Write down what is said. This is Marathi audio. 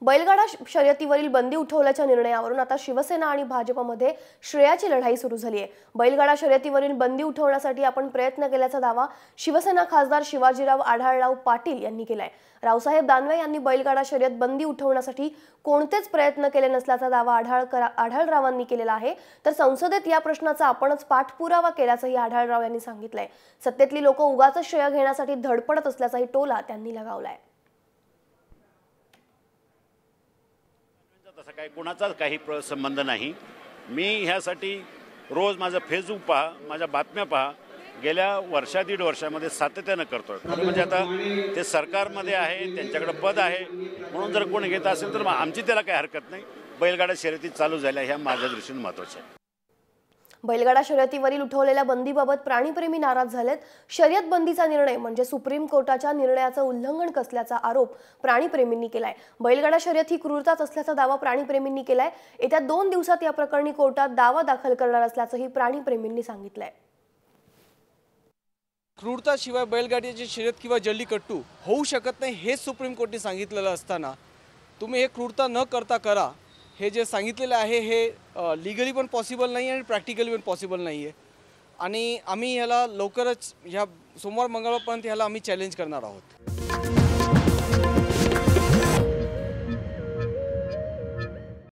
बैलगाडा शर्यतीवरील बंदी उठवल्याच्या निर्णयावरून आता शिवसेना आणि भाजपमध्ये श्रेयाची लढाई सुरू झाली आहे। बैलगाडा शर्यतीवरील बंदी उठवण्यासाठी आपण प्रयत्न केल्याचा दावा शिवसेना खासदार शिवाजीराव आढळराव पाटील यांनी केलाय। रावसाहेब दानवे यांनी बैलगाडा शर्यत बंदी उठवण्यासाठी कोणतेच प्रयत्न केले नसल्याचा दावा आढळरावांनी केलेला आहे। तर संसदेत या प्रश्नाचा आपणच पाठपुरावा केल्याचंही आढळराव यांनी सांगितलंय। सत्तेतली लोक उगाच श्रेय घेण्यासाठी धडपडत असल्याचाही टोला त्यांनी लगावलाय। तसा काही कोणाचाच काही संबंध नाही। मी ह्यासाठी रोज माझा फेसबुक पहा, माझ्या बातम्या पहा, गेल्या वर्षा दीड वर्षामध्ये सातत्याने करतोय। म्हणजे आता ते सरकारमध्ये आहे, त्यांच्याकडे पद आहे, म्हणून जर कोणी घेत असेल तर आमची त्याला काही हरकत नाही। बैलगाडा शर्यती चालू झाल्या ह्या माझ्या दृष्टीने महत्त्वाचं आहे। बैलगाडा शर्यतीवरील उठवलेल्या बंदीबाबत प्राणीप्रेमी नाराज झालेत। शर्यत बंदीचा निर्णय म्हणजे सुप्रीम कोर्टाच्या निर्णयाचं उल्लंघन कसल्याचा आरोप प्राणीप्रेमींनी केलाय। बैलगाडा शर्यत ही क्रूरताच असल्याचा दावा प्राणीप्रेमींनी केलाय। येत्या 2 दिवसात या प्रकरणी कोर्टात दावा दाखल करणार असल्याचंही प्राणीप्रेमींनी सांगितलंय। क्रूरताशिवाय बैलगाडीची शर्यत किंवा जल्लीकट्टू होऊ शकत नाही हे सुप्रीम कोर्टाने सांगितलेलं असताना तुम्ही हे क्रूरता न करता करा हे जे सांगितलेलं आहे हे लीगली पण पॉसिबल नाही आणि प्रॅक्टिकली पण पॉसिबल नाही आहे। आणि आम्ही ह्याला लवकरच ह्या सोमवार मंगळवारपर्यंत ह्याला आम्ही चॅलेंज करणार आहोत।